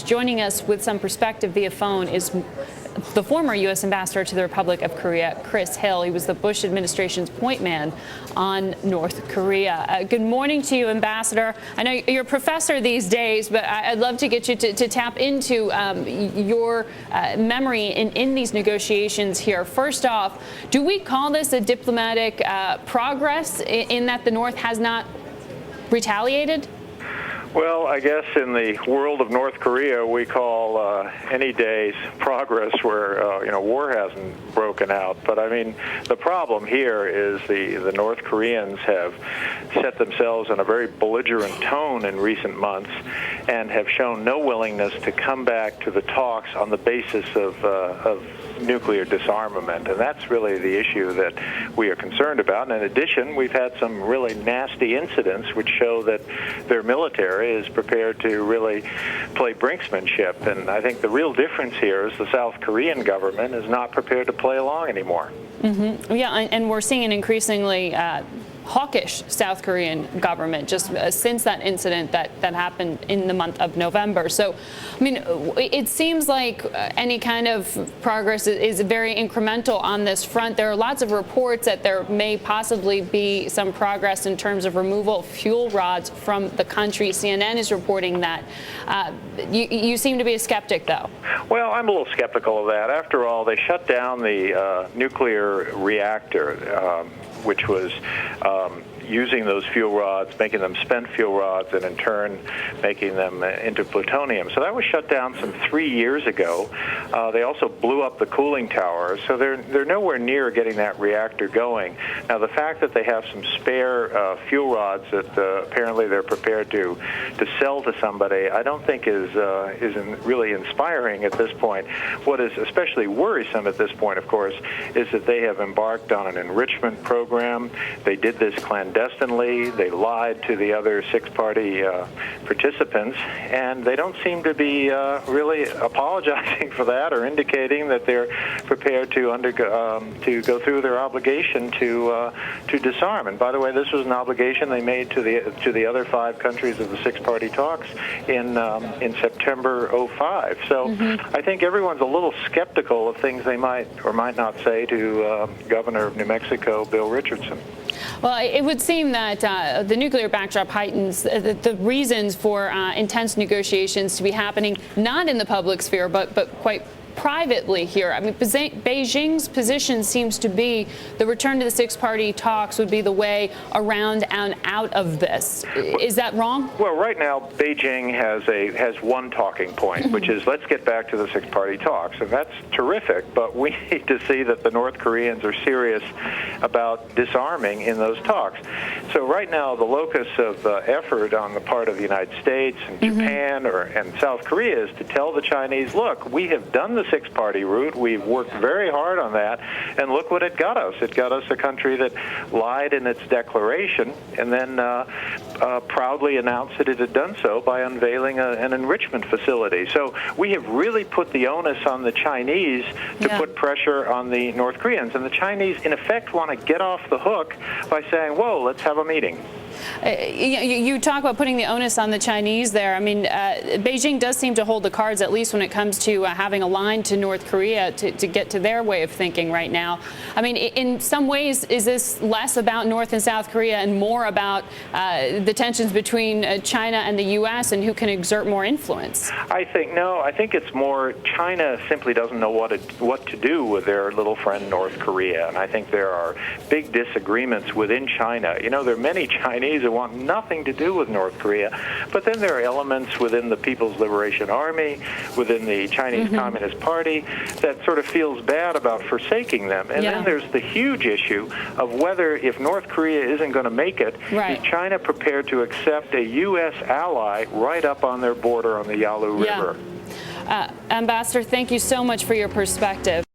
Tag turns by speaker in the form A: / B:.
A: Joining us with some perspective via phone is the former U.S. ambassador to the Republic of Korea, Chris Hill. He was the Bush administration's point man on North Korea. Good morning to you, Ambassador. I know you're a professor these days, but I'd love to get you to tap into your memory in these negotiations here. First off, do we call this a diplomatic progress in that the North has not retaliated?
B: Well, I guess in the world of North Korea, we call any day's progress where war hasn't broken out. But I mean, the problem here is the North Koreans have set themselves in a very belligerent tone in recent months and have shown no willingness to come back to the talks on the basis of nuclear disarmament. And that's really the issue that we are concerned about. And in addition, we've had some really nasty incidents which show that their military is prepared to really play brinksmanship. And I think the real difference here is the South Korean government is not prepared to play along anymore. Mm-hmm.
A: Yeah, and we're seeing an increasingly hawkish South Korean government just since that incident that happened in the month of November. So, I mean, it seems like any kind of progress is very incremental on this front. There are lots of reports that there may possibly be some progress in terms of removal of fuel rods from the country. CNN is reporting that. You seem to be a skeptic, though.
B: Well, I'm a little skeptical of that. After all, they shut down the nuclear reactor, which was using those fuel rods, making them spent fuel rods, and in turn making them into plutonium. So that was shut down some 3 years ago. They also blew up the cooling towers, so they're nowhere near getting that reactor going. Now, the fact that they have some spare fuel rods that apparently they're prepared to sell to somebody, I don't think is really inspiring at this point. What is especially worrisome at this point, of course, is that they have embarked on an enrichment program. They did this clandestinely. They lied to the other six-party participants, and they don't seem to be really apologizing for that or indicating that they're prepared to go through their obligation to disarm. And by the way, this was an obligation they made to the other 5 countries of the six-party talks in September '05. So I think everyone's a little skeptical of things they might or might not say to Governor of New Mexico, Bill Richardson.
A: Well, it would seem that the nuclear backdrop heightens the reasons for intense negotiations to be happening not in the public sphere, but quite privately here. I mean, Beijing's position seems to be the return to the six-party talks would be the way around and out of this. Is that wrong?
B: Well, right now, Beijing has one talking point, which is let's get back to the six-party talks, and that's terrific, but we need to see that the North Koreans are serious about disarming in those talks. So right now, the locus of effort on the part of the United States and Japan and South Korea is to tell the Chinese, look, we have done the six-party route. We've worked very hard on that, and look what it got us. It got us a country that lied in its declaration and then proudly announced that it had done so by unveiling an enrichment facility. So we have really put the onus on the Chinese to put pressure on the North Koreans, and the Chinese, in effect, want to get off the hook by saying, whoa, let's have a meeting.
A: You talk about putting the onus on the Chinese there. I mean, Beijing does seem to hold the cards, at least when it comes to having a line to North Korea to get to their way of thinking right now. I mean, in some ways, is this less about North and South Korea and more about the tensions between China and the U.S. and who can exert more influence?
B: I think it's more China simply doesn't know what to do with their little friend North Korea. And I think there are big disagreements within China. You know, there are many Chinese who want nothing to do with North Korea, but then there are elements within the People's Liberation Army, within the Chinese Communist Party, that sort of feels bad about forsaking them. And then there's the huge issue of whether, if North Korea isn't going to make it, is China prepared to accept a U.S. ally right up on their border on the Yalu River?
A: Ambassador, thank you so much for your perspective.